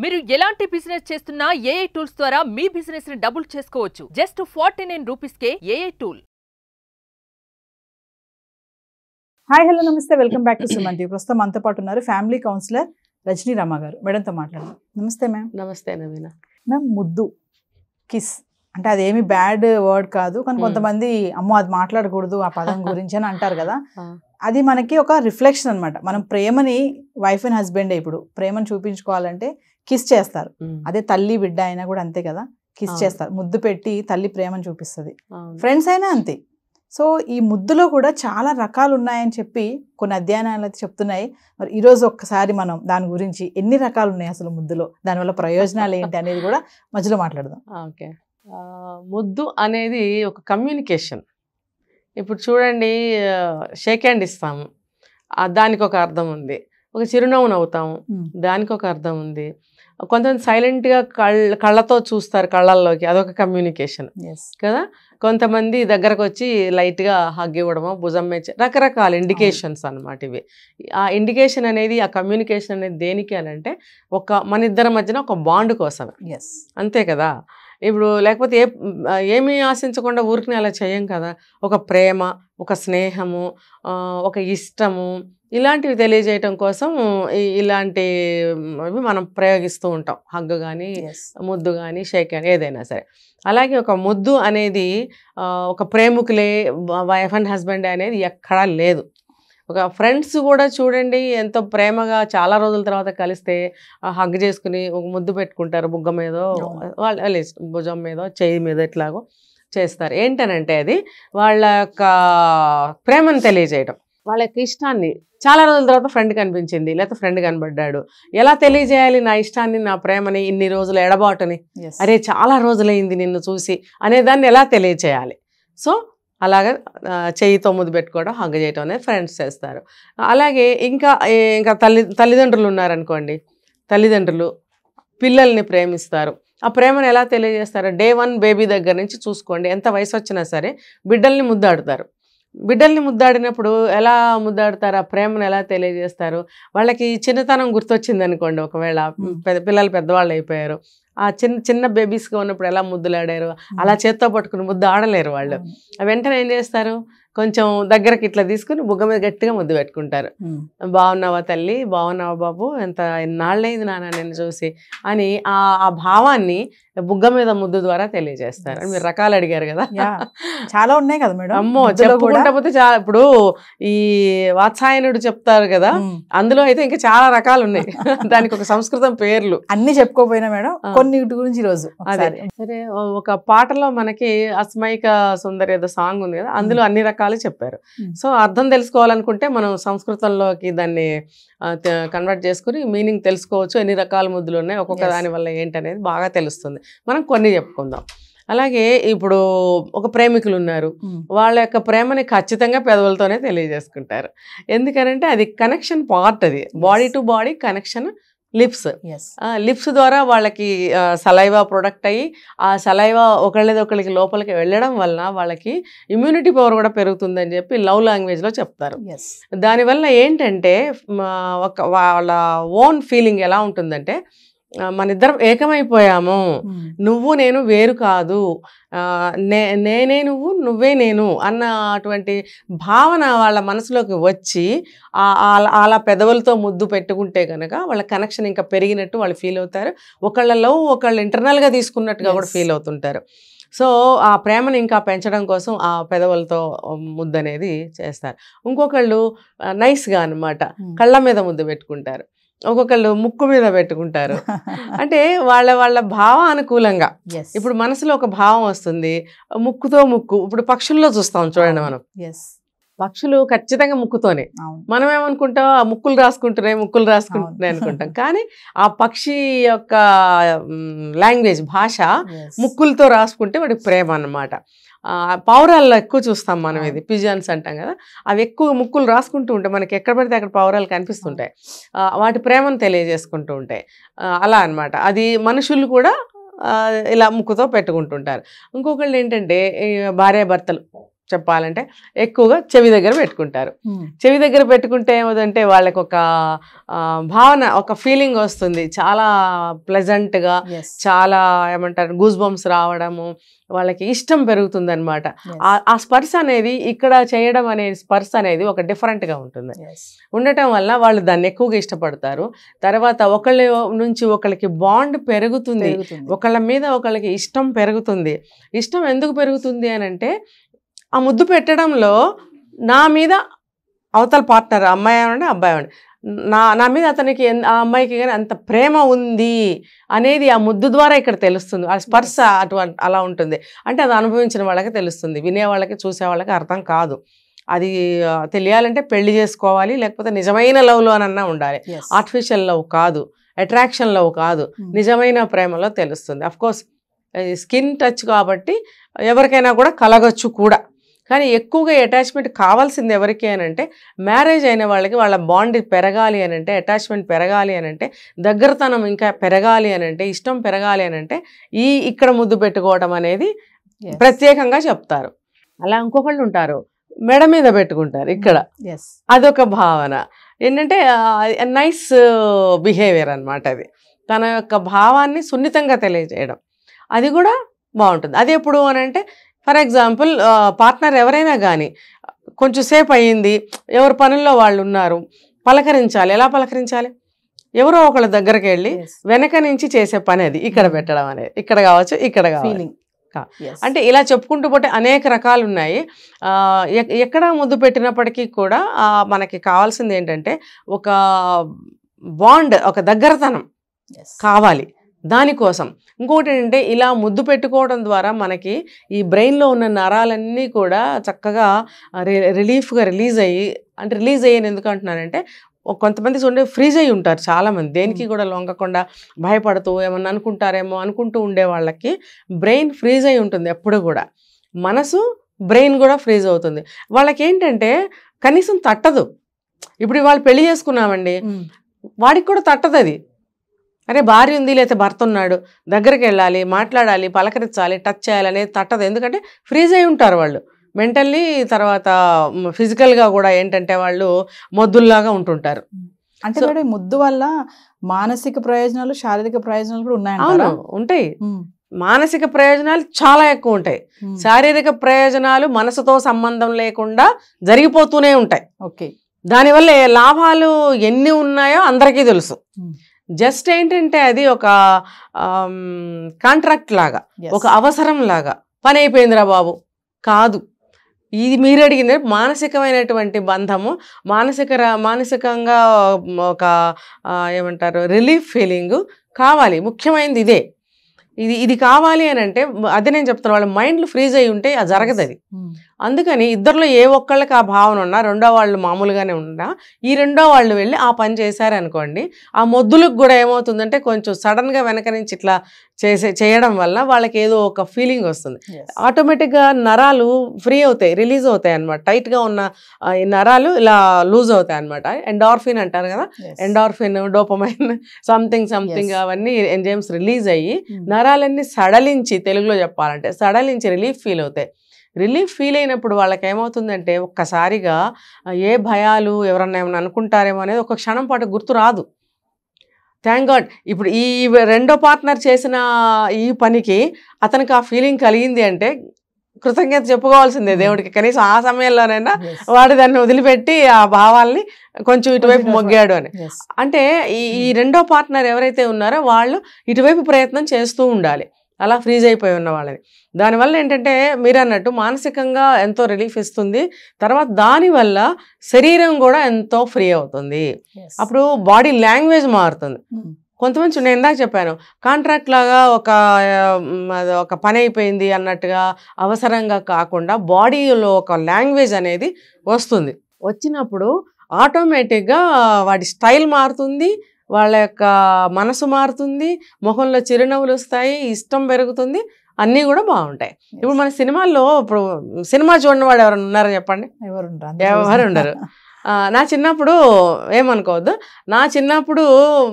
మీరు ఎలాంటి బిజినెస్ చేస్తున్నా ఏఐ టూల్స్ ద్వారా మీ బిజినెస్ ని డబుల్ చేసుకోవచ్చు. జస్ట్ 49 రూపీస్కే ఏఐ టూల్. హాయ్ హలో నమస్తే, welcome back to Suman TV. ప్రస్తుతం మనతో పాటు ఉన్నారు ఫ్యామిలీ కౌన్సిలర్ రజనీ రమ గారు. మేడంతో మాట్లాడదాం. నమస్తే మ్యామ్. నమస్తే నవీన. మ్యామ్, ముద్దు, కిస్ అంటే అదేమి బ్యాడ్ వర్డ్ కాదు, కానీ కొంతమంది అమ్మో అది మాట్లాడకూడదు ఆ పదం గురించి అని అంటారు కదా. అది మనకి ఒక రిఫ్లెక్షన్ అనమాట. మనం ప్రేమని, వైఫ్ అండ్ హస్బెండ్ ఇప్పుడు ప్రేమను చూపించుకోవాలంటే కిస్ చేస్తారు. అదే తల్లి బిడ్డ అయినా కూడా అంతే కదా, కిస్ చేస్తారు. ముద్దు పెట్టి తల్లి ప్రేమను చూపిస్తుంది. ఫ్రెండ్స్ అయినా అంతే. సో ఈ ముద్దులో కూడా చాలా రకాలు ఉన్నాయని చెప్పి కొన్ని అధ్యయనాలు అయితే చెప్తున్నాయి. మరి ఈరోజు ఒక్కసారి మనం దాని గురించి ఎన్ని రకాలు ఉన్నాయి అసలు ముద్దులో, దానివల్ల ప్రయోజనాలు ఏంటి అనేది కూడా మధ్యలో మాట్లాడదాం. ఓకే, ముద్దు అనేది ఒక కమ్యూనికేషన్. ఇప్పుడు చూడండి, షేక్ హ్యాండ్ ఇస్తాము, దానికి ఒక అర్థం ఉంది. ఒక చిరునవ్వు నవ్వుతాము, దానికి ఒక అర్థం ఉంది. కొంతమంది సైలెంట్గా కళ్ళతో చూస్తారు, కళ్ళల్లోకి, అదొక కమ్యూనికేషన్ కదా. కొంతమంది దగ్గరకు వచ్చి లైట్గా హగ్ ఇవ్వడమో, భుజం మీద, రకరకాల ఇండికేషన్స్ అన్నమాట ఇవి. ఆ ఇండికేషన్ అనేది, ఆ కమ్యూనికేషన్ అనేది దేనికి అని అంటే మన ఇద్దరి మధ్యన ఒక బాండ్ కోసం, అంతే కదా. ఇప్పుడు లేకపోతే ఏమీ ఆశించకుండా ఊరికి అలా చేయం కదా. ఒక ప్రేమ, ఒక స్నేహము, ఒక ఇష్టము, ఇలాంటివి తెలియజేయటం కోసం ఇలాంటివి మనం ప్రయోగిస్తూ ఉంటాం. హగ్గు కానీ, ముద్దు కానీ, షేక్ కానీ, ఏదైనా సరే. అలాగే ఒక ముద్దు అనేది ఒక ప్రేమికులే, వైఫ్ అండ్ హస్బెండ్ అనేది ఎక్కడా లేదు. ఒక ఫ్రెండ్స్ కూడా చూడండి, ఎంతో ప్రేమగా చాలా రోజుల తర్వాత కలిస్తే హగ్ చేసుకుని ఒక ముద్దు పెట్టుకుంటారు. బుగ్గ మీదో, వాళ్ళ భుజం మీదో, చెయ్యి మీద ఇట్లాగో చేస్తారు. ఏంటనంటే అది వాళ్ళ యొక్క ప్రేమను తెలియజేయడం, వాళ్ళ యొక్క ఇష్టాన్ని. చాలా రోజుల తర్వాత ఫ్రెండ్ కనిపించింది, లేకపోతే ఫ్రెండ్ కనబడ్డాడు, ఎలా తెలియజేయాలి నా ఇష్టాన్ని, నా ప్రేమని, ఇన్ని రోజులు ఎడబాటుని, అరే చాలా రోజులైంది నిన్ను చూసి అనేదాన్ని ఎలా తెలియచేయాలి. సో అలాగే చెయ్యితో ముద్దు పెట్టుకోవడం, హగ్ చేయటం అనేది ఫ్రెండ్స్ చేస్తారు. అలాగే ఇంకా తల్లిదండ్రులు ఉన్నారనుకోండి, తల్లిదండ్రులు పిల్లల్ని ప్రేమిస్తారు. ఆ ప్రేమను ఎలా తెలియజేస్తారు? డే 1 బేబీ దగ్గర నుంచి చూసుకోండి, ఎంత వయసు వచ్చినా సరే బిడ్డల్ని ముద్దాడుతారు. బిడ్డల్ని ముద్దాడినప్పుడు ఎలా ముద్దాడుతారు, ఆ ప్రేమను ఎలా తెలియజేస్తారు? వాళ్ళకి చిన్నతనం గుర్తొచ్చింది అనుకోండి, ఒకవేళ పిల్లలు పెద్దవాళ్ళు అయిపోయారు, ఆ చిన్న బేబీస్గా ఉన్నప్పుడు ఎలా ముద్దులాడారు, అలా చేత్తో పట్టుకుని ముద్దు ఆడలేరు వాళ్ళు. వెంటనే ఏం చేస్తారు, కొంచెం దగ్గరకి ఇట్లా తీసుకుని బుగ్గ మీద గట్టిగా ముద్దు పెట్టుకుంటారు. బాగున్నావా తల్లి, బాగున్నావా బాబు, ఎన్నాళ్ళైంది నాన్న నేను చూసి అని ఆ భావాన్ని బుగ్గ మీద ముద్దు ద్వారా తెలియజేస్తారు. మీరు రకాలు అడిగారు కదా, చాలా ఉన్నాయి కదా మేడం. అమ్మో చెప్పుకుంటా పోతే చాలా. ఇప్పుడు ఈ వాత్సాయనుడు చెప్తారు కదా, అందులో అయితే ఇంకా చాలా రకాలు ఉన్నాయి. దానికి ఒక సంస్కృతం పేర్లు అన్ని చెప్పుకోపోయినా మేడం, కొన్నిటి గురించి ఈరోజు అదే. సరే, ఒక పాటలో మనకి అస్మైక సుందరి ఏదో సాంగ్ ఉంది కదా, అందులో అన్ని రకాలు చెప్పారు. సో అర్థం తెలుసుకోవాలనుకుంటే మనం సంస్కృతంలోకి దాన్ని కన్వర్ట్ చేసుకుని మీనింగ్ తెలుసుకోవచ్చు. ఎన్ని రకాల ముద్దులు ఉన్నాయి, ఒక్కొక్క దాని వల్ల ఏంటనేది బాగా తెలుస్తుంది. మనం కొన్ని చెప్పుకుందాం. అలాగే ఇప్పుడు ఒక ప్రేమికులు ఉన్నారు, వాళ్ళ యొక్క ప్రేమని ఖచ్చితంగా పెదవులతోనే తెలియజేసుకుంటారు. ఎందుకనంటే అది కనెక్షన్ పార్ట్, అది body to body connection. Lips ద్వారా వాళ్ళకి సలైవా ప్రొడక్ట్ అయ్యి, ఆ సలైవా ఒకళ్ళకి లోపలికి వెళ్ళడం వలన వాళ్ళకి ఇమ్యూనిటీ పవర్ కూడా పెరుగుతుందని చెప్పి లవ్ లాంగ్వేజ్లో చెప్తారు. దానివల్ల ఏంటంటే వాళ్ళ ఓన్ ఫీలింగ్ ఎలా ఉంటుందంటే, మన ఇద్దరం ఏకమైపోయాము, నువ్వు నేను వేరు కాదు, నేనే నువ్వు, నువ్వే నేను అన్న అటువంటి భావన వాళ్ళ మనసులోకి వచ్చి అలా పెదవులతో ముద్దు పెట్టుకుంటే కనుక వాళ్ళ కనెక్షన్ ఇంకా పెరిగినట్టు వాళ్ళు ఫీల్ అవుతారు. ఒకళ్ళలో ఒకళ్ళు ఇంటర్నల్గా తీసుకున్నట్టుగా కూడా ఫీల్ అవుతుంటారు. సో ఆ ప్రేమను ఇంకా పెంచడం కోసం ఆ పెదవులతో ముద్దు అనేది చేస్తారు. ఇంకొకళ్ళు నైస్గా అన్నమాట కళ్ళ మీద ముద్దు పెట్టుకుంటారు, ఒక్కొక్కళ్ళు ముక్కు మీద పెట్టుకుంటారు. అంటే వాళ్ళ భావానుకూలంగా. ఇప్పుడు మనసులో ఒక భావం వస్తుంది, ముక్కుతో ముక్కు. ఇప్పుడు పక్షుల్లో చూస్తాం చూడండి, మనం పక్షులు ఖచ్చితంగా ముక్కుతోనే. మనం ఏమనుకుంటాం, ఆ ముక్కులు రాసుకుంటున్నాయి అనుకుంటాం. కానీ ఆ పక్షి యొక్క లాంగ్వేజ్, భాష ముక్కులతో రాసుకుంటే వాడికి ప్రేమ అన్నమాట. పావురాల్లో ఎక్కువ చూస్తాం మనం, ఇది పిజన్స్ అంటాం కదా, అవి ఎక్కువ ముక్కులు రాసుకుంటూ ఉంటాయి. మనకి ఎక్కడ పడితే అక్కడ పావురాలు కనిపిస్తుంటాయి, వాటి ప్రేమను తెలియజేసుకుంటూ ఉంటాయి. అలా అన్నమాట. అది మనుషులు కూడా ఇలా ముక్కుతో పెట్టుకుంటుంటారు. ఇంకొకళ్ళు ఏంటంటే భార్యాభర్తలు చెప్పాలంటే ఎక్కువగా చెవి దగ్గర పెట్టుకుంటారు. చెవి దగ్గర పెట్టుకుంటే ఏమవుతుందంటే వాళ్ళకి ఒక భావన, ఒక ఫీలింగ్ వస్తుంది, చాలా ప్లెజెంట్గా, చాలా ఏమంటారు గూస్ బంప్స్ రావడము, వాళ్ళకి ఇష్టం పెరుగుతుంది అనమాట. ఆ స్పర్శ అనేది ఇక్కడ చేయడం అనే స్పర్శ అనేది ఒక డిఫరెంట్గా ఉంటుంది. ఉండటం వల్ల వాళ్ళు దాన్ని ఎక్కువగా ఇష్టపడతారు. తర్వాత ఒకళ్ళ నుంచి ఒకళ్ళకి బాండ్ పెరుగుతుంది, ఒకళ్ళ మీద ఒకళ్ళకి ఇష్టం పెరుగుతుంది. ఇష్టం ఎందుకు పెరుగుతుంది అని అంటే ఆ ముద్దు పెట్టడంలో నా మీద అవతల పార్ట్నర్, అమ్మాయి అవ్వండి అబ్బాయి అవ్వండి, నా మీద అతనికి ఆ అమ్మాయికి కానీ అంత ప్రేమ ఉంది అనేది ఆ ముద్దు ద్వారా ఇక్కడ తెలుస్తుంది. ఆ స్పర్శ అలా ఉంటుంది. అంటే అది అనుభవించిన వాళ్ళకి తెలుస్తుంది, వినేవాళ్ళకి చూసేవాళ్ళకి అర్థం కాదు. అది తెలియాలంటే పెళ్లి చేసుకోవాలి, లేకపోతే నిజమైన లవ్లో అనన్నా ఉండాలి. ఆర్టిఫిషియల్ లవ్ కాదు, అట్రాక్షన్ లవ్ కాదు, నిజమైన ప్రేమలో తెలుస్తుంది. అఫ్కోర్స్ స్కిన్ టచ్ కాబట్టి ఎవరికైనా కూడా కలగచ్చు కూడా. కానీ ఎక్కువగా అటాచ్మెంట్ కావాల్సింది ఎవరికి అని అంటే మ్యారేజ్ అయిన వాళ్ళకి. వాళ్ళ బాండ్ పెరగాలి అని అంటే, అటాచ్మెంట్ పెరగాలి అని అంటే, దగ్గరతనం ఇంకా పెరగాలి అని అంటే, ఇష్టం పెరగాలి అని అంటే ఇక్కడ ముద్దు పెట్టుకోవడం అనేది ప్రత్యేకంగా చెప్తారు. అలా ఇంకొకళ్ళు ఉంటారు మెడ మీద పెట్టుకుంటారు ఇక్కడ, అదొక భావన ఏంటంటే నైస్ బిహేవియర్ అనమాట. అది తన యొక్క భావాన్ని సున్నితంగా తెలియజేయడం, అది కూడా బాగుంటుంది. అది ఎప్పుడు అని అంటే ఫర్ ఎగ్జాంపుల్ పార్ట్నర్ ఎవరైనా కానీ కొంచెం సేపు అయ్యింది, ఎవరి పనుల్లో వాళ్ళు ఉన్నారు, పలకరించాలి. ఎలా పలకరించాలి? ఎవరో ఒకళ్ళ దగ్గరికి వెళ్ళి వెనక నుంచి చేసే పని అది ఇక్కడ పెట్టడం అనేది. ఇక్కడ కావచ్చు, ఇక్కడ కావాలి. అంటే ఇలా చెప్పుకుంటూ పోతే అనేక రకాలు ఉన్నాయి. ఎక్కడ ముద్దు పెట్టినప్పటికీ కూడా మనకి కావాల్సింది ఏంటంటే ఒక బాండ్, ఒక దగ్గరతనం కావాలి. దానికోసం ఇంకోటి ఏంటంటే ఇలా ముద్దు పెట్టుకోవడం ద్వారా మనకి ఈ బ్రెయిన్లో ఉన్న నరాలన్నీ కూడా చక్కగా రిలీఫ్గా రిలీజ్ అయ్యి, అంటే రిలీజ్ అయ్యాను ఎందుకు అంటున్నానంటే కొంతమంది చూడండి ఫ్రీజ్ అయ్యి ఉంటారు చాలామంది, దేనికి కూడా లొంగకుండా భయపడుతూ ఏమన్నా అనుకుంటారేమో అనుకుంటూ ఉండే వాళ్ళకి బ్రెయిన్ ఫ్రీజ్ అయి ఉంటుంది ఎప్పుడు కూడా. మనసు బ్రెయిన్ కూడా ఫ్రీజ్ అవుతుంది. వాళ్ళకి ఏంటంటే కనీసం తట్టదు. ఇప్పుడు వాళ్ళు పెళ్లి చేసుకున్నామండి, వాడికి కూడా తట్టదు అది. అరే భార్య ఉంది లేకపోతే భర్త ఉన్నాడు, దగ్గరికి వెళ్ళాలి, మాట్లాడాలి, పలకరించాలి, టచ్ చేయాలి అనేది తట్టదు. ఎందుకంటే ఫ్రీజ్ అయి ఉంటారు వాళ్ళు మెంటల్లీ, తర్వాత ఫిజికల్గా కూడా ఏంటంటే వాళ్ళు మొద్దుల్లాగా ఉంటుంటారు. అంటే మేడం ముద్దు వల్ల మానసిక ప్రయోజనాలు, శారీరక ప్రయోజనాలు కూడా ఉన్నాయంటారా? ఉంటాయి. మానసిక ప్రయోజనాలు చాలా ఎక్కువ ఉంటాయి. శారీరక ప్రయోజనాలు మనసుతో సంబంధం లేకుండా జరిగిపోతూనే ఉంటాయి. ఓకే, దానివల్ల లాభాలు ఎన్ని ఉన్నాయో అందరికీ తెలుసు. జస్ట్ ఏంటంటే అది ఒక కాంట్రాక్ట్ లాగా, ఒక అవసరం లాగా పని అయిపోయిందిరా బాబు కాదు. ఇది మీరు అడిగింది మానసికమైనటువంటి బంధము, మానసికంగా ఒక ఏమంటారు రిలీఫ్ ఫీలింగ్ కావాలి. ముఖ్యమైనది ఇదే. ఇది కావాలి అని అంటే అదే నేను చెప్తాను, వాళ్ళ మైండ్లు ఫ్రీజ్ అయి ఉంటే అది జరగదు. అది అందుకని ఇద్దరిలో ఏ ఒక్కళ్ళకి ఆ భావన ఉన్నా, రెండో వాళ్ళు మామూలుగానే ఉన్నా, ఈ రెండో వాళ్ళు వెళ్ళి ఆ పని చేశారనుకోండి, ఆ మొద్దులకు కూడా ఏమవుతుందంటే కొంచెం సడన్గా వెనక నుంచి ఇట్లా చేయడం వల్ల వాళ్ళకి ఏదో ఒక ఫీలింగ్ వస్తుంది. ఆటోమేటిక్గా నరాలు ఫ్రీ అవుతాయి, రిలీజ్ అవుతాయి అనమాట. టైట్గా ఉన్న ఈ నరాలు ఇలా లూజ్ అవుతాయి అనమాట. ఎండార్ఫిన్ అంటారు కదా, ఎండార్ఫిన్, డోపమైన్, సంథింగ్ అవన్నీ ఎంజైమ్స్ రిలీజ్ అయ్యి నరాలన్నీ సడలించి, తెలుగులో చెప్పాలంటే సడలించి రిలీఫ్ ఫీల్ అవుతాయి. రిలీఫ్ ఫీల్ అయినప్పుడు వాళ్ళకి ఏమవుతుందంటే ఒక్కసారిగా ఏ భయాలు ఎవరన్నా ఏమన్నా అనుకుంటారేమో అనేది ఒక క్షణం పాటు గుర్తు రాదు. Thank God. ఇప్పుడు ఈ రెండో పార్ట్నర్ చేసిన ఈ పనికి అతనికి ఆ ఫీలింగ్ కలిగింది అంటే కృతజ్ఞత చెప్పుకోవాల్సిందే దేవుడికి. కనీసం ఆ సమయంలోనైనా వాడు దాన్ని వదిలిపెట్టి ఆ భావాల్ని కొంచెం ఇటువైపు మొగ్గాడు అని. అంటే ఈ రెండో పార్ట్నర్ ఎవరైతే ఉన్నారో వాళ్ళు ఇటువైపు ప్రయత్నం చేస్తూ ఉండాలి, అలా ఫ్రీజ్ అయిపోయి ఉన్న వాళ్ళని. దానివల్ల ఏంటంటే మీరు అన్నట్టు మానసికంగా ఎంతో రిలీఫ్ ఇస్తుంది. తర్వాత దానివల్ల శరీరం కూడా ఎంతో ఫ్రీ అవుతుంది. అప్పుడు బాడీ లాంగ్వేజ్ మారుతుంది. కొంతమంది నేను ఇందాక చెప్పాను, కాంట్రాక్ట్ లాగా ఒక పని అయిపోయింది అన్నట్టుగా అవసరంగా కాకుండా బాడీలో ఒక లాంగ్వేజ్ అనేది వస్తుంది. వచ్చినప్పుడు ఆటోమేటిక్గా వాడి స్టైల్ మారుతుంది, వాళ్ళ యొక్క మనసు మారుతుంది, ముఖంలో చిరునవ్వులు వస్తాయి, ఇష్టం పెరుగుతుంది, అన్నీ కూడా బాగుంటాయి. ఇప్పుడు మన సినిమాల్లో ఇప్పుడు సినిమా చూడని వాడు ఎవరైనా ఉన్నారో చెప్పండి? ఎవరు ఉండరు. నా చిన్నప్పుడు ఏమనుకోవద్దు, నా చిన్నప్పుడు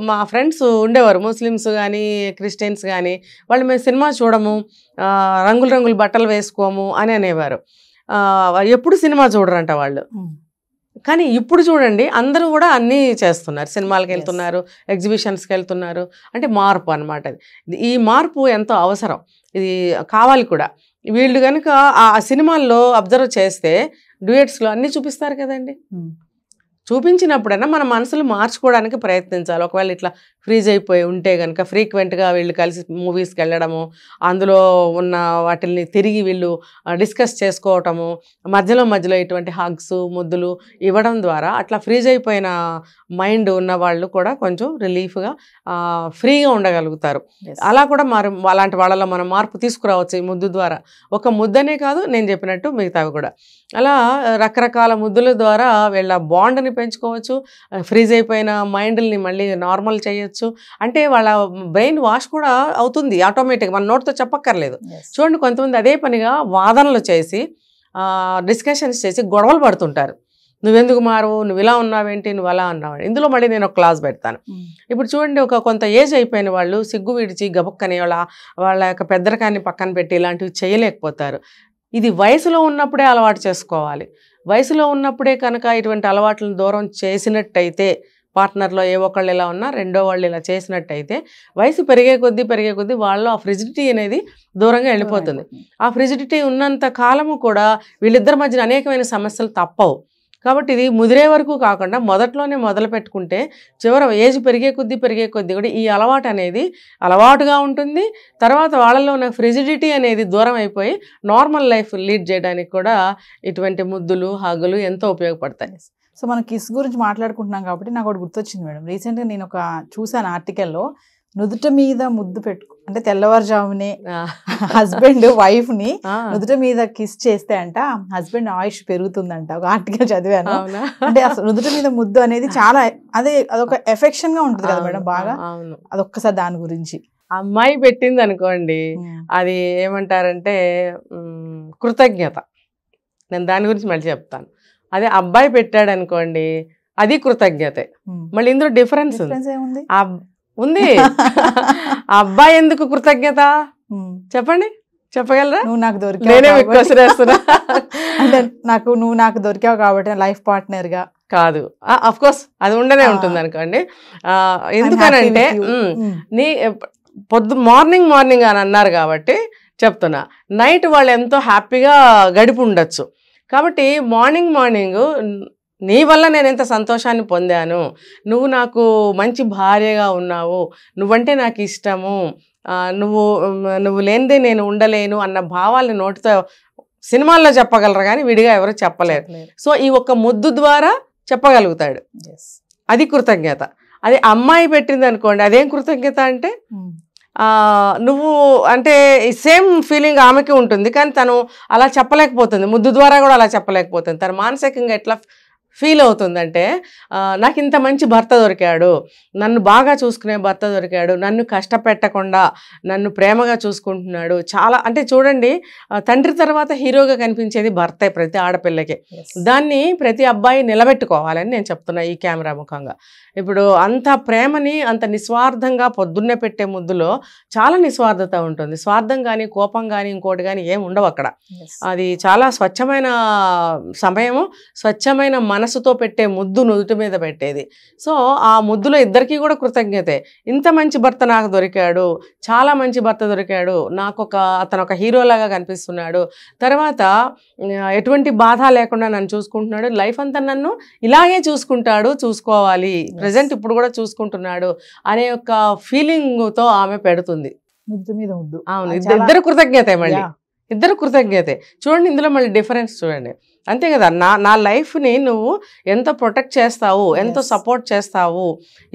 మా ఫ్రెండ్స్ ఉండేవారు, ముస్లిమ్స్ కానీ క్రిస్టియన్స్ కానీ. వాళ్ళు మేము సినిమా చూడము, రంగులు బట్టలు వేసుకోము అని అనేవారు. ఎప్పుడు సినిమా చూడరంట వాళ్ళు. కానీ ఇప్పుడు చూడండి అందరూ కూడా అన్నీ చేస్తున్నారు, సినిమాలకు వెళ్తున్నారు, ఎగ్జిబిషన్స్కి వెళ్తున్నారు. అంటే మార్పు అనమాట. ఈ మార్పు ఎంతో అవసరం, ఇది కావాలి కూడా. వీళ్ళు కనుక ఆ సినిమాల్లో అబ్జర్వ్ చేస్తే డ్యూయట్స్లో అన్నీ చూపిస్తారు కదండి. చూపించినప్పుడైనా మన మనసులు మార్చుకోవడానికి ప్రయత్నించాలి. ఒకవేళ ఇట్లా ఫ్రీజ్ అయిపోయి ఉంటే కనుక ఫ్రీక్వెంట్గా వీళ్ళు కలిసి మూవీస్కి వెళ్ళడము, అందులో ఉన్న వాటిని తిరిగి వీళ్ళు డిస్కస్ చేసుకోవటము, మధ్యలో ఇటువంటి హగ్స్ ముద్దులు ఇవ్వడం ద్వారా అట్లా ఫ్రీజ్ అయిపోయిన మైండ్ ఉన్న వాళ్ళు కూడా కొంచెం రిలీఫ్గా ఫ్రీగా ఉండగలుగుతారు. అలా కూడా అలాంటి వాళ్ళలో మనం మార్పు తీసుకురావచ్చు ఈ ముద్దు ద్వారా. ఒక ముద్దనే కాదు, నేను చెప్పినట్టు మిగతావి కూడా. అలా రకరకాల ముద్దుల ద్వారా వీళ్ళ బాండ్ని పెంచుకోవచ్చు, ఫ్రీజ్ అయిపోయిన మైండ్ని మళ్ళీ నార్మల్ చేయొచ్చు. అంటే వాళ్ళ బ్రెయిన్ వాష్ కూడా అవుతుంది ఆటోమేటిక్గా, మన నోటితో చెప్పక్కర్లేదు. చూడండి, కొంతమంది అదే పనిగా వాదనలు చేసి డిస్కషన్స్ చేసి గొడవలు పడుతుంటారు. నువ్వెందుకు మారవు, నువ్వు ఇలా ఉన్నావేంటి, నువ్వు అలా ఉన్నావు. ఇందులో మళ్ళీ నేను ఒక క్లాస్ పెడతాను. ఇప్పుడు చూడండి, కొంత ఏజ్ అయిపోయిన వాళ్ళు సిగ్గు విడిచి గబక్కని వాళ్ళ యొక్క పెద్దరికాన్ని పక్కన పెట్టి ఇలాంటివి చేయలేకపోతారు. ఇది వయసులో ఉన్నప్పుడే అలవాటు చేసుకోవాలి. వయసులో ఉన్నప్పుడే కనుక ఇటువంటి అలవాట్లను దూరం చేసినట్టయితే, పార్ట్నర్లో ఏ ఒక్కళ్ళు ఇలా ఉన్నా రెండో వాళ్ళు ఇలా చేసినట్టయితే, వయసు పెరిగే కొద్దీ వాళ్ళు ఆ ఫ్రిజిడిటీ అనేది దూరంగా వెళ్ళిపోతుంది. ఆ ఫ్రిజిడిటీ ఉన్నంత కాలము కూడా వీళ్ళిద్దరి మధ్యన అనేకమైన సమస్యలు తప్పవు. కాబట్టి ఇది ముదిరే వరకు కాకుండా మొదట్లోనే మొదలు పెట్టుకుంటే ఏజ్ పెరిగే కొద్దీ కూడా ఈ అలవాటు అనేది అలవాటుగా ఉంటుంది. తర్వాత వాళ్ళలో ఉన్న ఫ్రిజిడిటీ అనేది దూరం అయిపోయి నార్మల్ లైఫ్ లీడ్ చేయడానికి కూడా ఇటువంటి ముద్దులు హగ్గులు ఎంతో ఉపయోగపడతాయి. సో మనం కిస్ గురించి మాట్లాడుకుంటున్నాం కాబట్టి నాకు ఒకటి గుర్తొచ్చింది మేడం. రీసెంట్గా నేను చూసాను ఆర్టికల్లో, నుదుట మీద ముద్దు అంటే తెల్లవారుజామునే హస్బెండ్ వైఫ్ ని నుదుట మీద కిస్ చేస్తే అంట హస్బెండ్ ఆయుష్ పెరుగుతుందంట. ఒక ఆర్టికల్ చదివాను. అంటే అసలు నుదుట మీద ముద్దు అనేది చాలా అదొక ఎఫెక్షన్ గా ఉంటుంది కదా మేడం బాగా. అదొక్కసారి దాని గురించి. అమ్మాయి పెట్టింది అనుకోండి, అది ఏమంటారంటే కృతజ్ఞత. నేను దాని గురించి మళ్ళీ చెప్తాను. అదే అబ్బాయి పెట్టాడు అనుకోండి, అది కృతజ్ఞతే. మళ్ళీ ఇందులో డిఫరెన్స్ ఉంది. అబ్బాయి ఎందుకు కృతజ్ఞత చెప్పండి, చెప్పగలరా? నువ్వు నాకు దొరికావు, నేనే క్వశ్చన్ వేస్తున్నా. అంటే నువ్వు నాకు దొరికావు కాబట్టి లైఫ్ పార్ట్నర్ గా కాదు, అఫ్ కోర్స్ అది ఉండనే ఉంటుంది అనుకోండి. ఎందుకనంటే నీ మార్నింగ్ అని అన్నారు కాబట్టి చెప్తున్నా, నైట్ వాళ్ళు ఎంతో హ్యాపీగా గడిపి ఉండొచ్చు. కాబట్టి మార్నింగ్ నీ వల్ల నేను ఎంత సంతోషాన్ని పొందాను, నువ్వు నాకు మంచి భార్యగా ఉన్నావు, నువ్వంటే నాకు ఇష్టము, నువ్వు లేనిదే నేను ఉండలేను అన్న భావాలని నోటితో సినిమాల్లో చెప్పగలరు కానీ విడిగా ఎవరు చెప్పలేరు. సో ఈ ఒక్క ముద్దు ద్వారా చెప్పగలుగుతాడు, అది కృతజ్ఞత. అది అమ్మాయి పెట్టింది అనుకోండి, అదేం కృతజ్ఞత అంటే నువ్వు అంటే సేమ్ ఫీలింగ్ ఆమెకి ఉంటుంది కానీ తను అలా చెప్పలేకపోతుంది, ముద్దు ద్వారా కూడా అలా చెప్పలేకపోతుంది. తను మానసికంగా ఎట్లా ఫీల్ అవుతుందంటే, నాకు ఇంత మంచి భర్త దొరికాడు, నన్ను బాగా చూసుకునే భర్త దొరికాడు, నన్ను కష్టపెట్టకుండా నన్ను ప్రేమగా చూసుకుంటున్నాడు. చాలా అంటే చూడండి, తండ్రి తర్వాత హీరోగా కనిపించేది భర్తే ప్రతి ఆడపిల్లకి. దాన్ని ప్రతి అబ్బాయి నిలబెట్టుకోవాలని నేను చెప్తున్నా ఈ కెమెరా ముఖంగా. ఇప్పుడు అంత ప్రేమని అంత నిస్వార్థంగా పొద్దున్నే పెట్టే ముద్దులో చాలా నిస్వార్థత ఉంటుంది. స్వార్థం కానీ కోపం కానీ ఇంకోటి కానీ ఏం ఉండవు అక్కడ. అది చాలా స్వచ్ఛమైన సమయము, స్వచ్ఛమైన మనసుతో పెట్టే ముద్దు నుదుటి మీద పెట్టేది. సో ఆ ముద్దులో ఇద్దరికీ కూడా కృతజ్ఞతే. ఇంత మంచి భర్త నాకు దొరికాడు, చాలా మంచి భర్త దొరికాడు, అతను ఒక హీరోలాగా కనిపిస్తున్నాడు, తర్వాత ఎటువంటి బాధ లేకుండా నన్ను చూసుకుంటున్నాడు, లైఫ్ అంతా నన్ను ఇలాగే చూసుకోవాలి, ప్రజెంట్ ఇప్పుడు కూడా చూసుకుంటున్నాడు అనే ఒక ఫీలింగ్తో ఆమె పెడుతుంది ముద్దు మీద ముద్దు. అవును, ఇద్దరు కృతజ్ఞతే, మళ్ళీ ఇద్దరు కృతజ్ఞతే. చూడండి ఇందులో మళ్ళీ డిఫరెన్స్ చూడండి. అంతే కదా, నా లైఫ్ని నువ్వు ఎంతో ప్రొటెక్ట్ చేస్తావు, ఎంతో సపోర్ట్ చేస్తావు.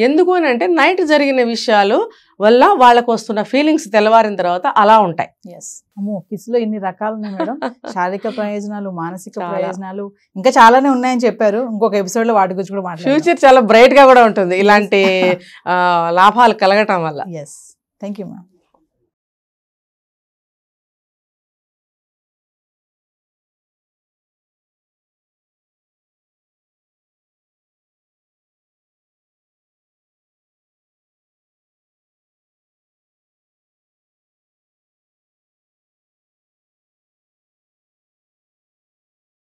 ఎందుకు అని అంటే నైట్ జరిగిన విషయాలు వల్ల వాళ్ళకు వస్తున్న ఫీలింగ్స్ తెల్లవారిన తర్వాత అలా ఉంటాయి. అమ్మో, కిస్లో ఇన్ని రకాలు ఉన్నాయి మేడం. శారీరక ప్రయోజనాలు, మానసిక ప్రయోజనాలు ఇంకా చాలానే ఉన్నాయని చెప్పారు. ఇంకొక ఎపిసోడ్ లో వాటి గురించి కూడా మాట్లాడారు. ఫ్యూచర్ చాలా బ్రైట్ గా కూడా ఉంటుంది ఇలాంటి లాభాలు కలగటం వల్ల. Thank you ma'am.